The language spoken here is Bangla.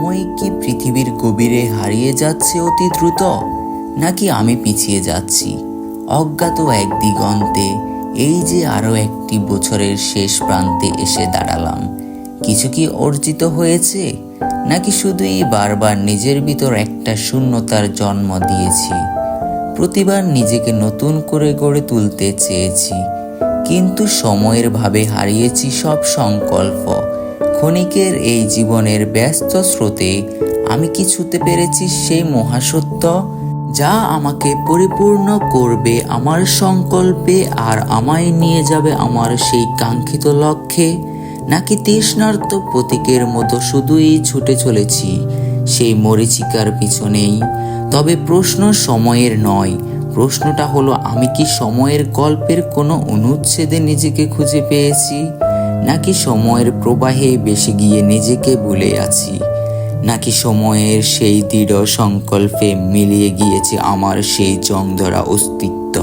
সময় কি পৃথিবীর গভীরে হারিয়ে যাচ্ছে অতি দ্রুত, নাকি আমি পিছিয়ে যাচ্ছি অজ্ঞাত এক দিগন্তে? এই যে আরো একটি বছরের শেষ প্রান্তে এসে দাঁড়ালাম। কিছু কি অর্জিত হয়েছে, নাকি শুধুই বারবার নিজের ভিতর একটা শূন্যতার জন্ম দিয়েছি? প্রতিবার নিজেকে নতুন করে গড়ে তুলতে চেয়েছি, কিন্তু সময়ের ভাবে হারিয়েছি সব সংকল্প। ক্ষণিকের এই জীবনের ব্যস্ত স্রোতে আমি কি ছুঁতে পেরেছি সেই মহাসত্য, যা আমাকে পরিপূর্ণ করবে আমার সংকল্পে আর আমায় নিয়ে যাবে আমার সেই কাঙ্ক্ষিত লক্ষ্যে? নাকি তৃষ্ণার্ত প্রতীকের মতো শুধুই ছুটে চলেছি সেই মরীচিকার পিছনেই? তবে প্রশ্ন সময়ের নয়, প্রশ্নটা হলো, আমি কি সময়ের গল্পের কোনো অনুচ্ছেদে নিজেকে খুঁজে পেয়েছি, নাকি সময়ের প্রবাহে বেশি গিয়ে নিজেকে ভুলে আছি? নাকি সময়ের সেই দৃঢ় সংকল্পে মিলিয়ে গিয়েছে আমার সেই জং ধরা অস্তিত্ব?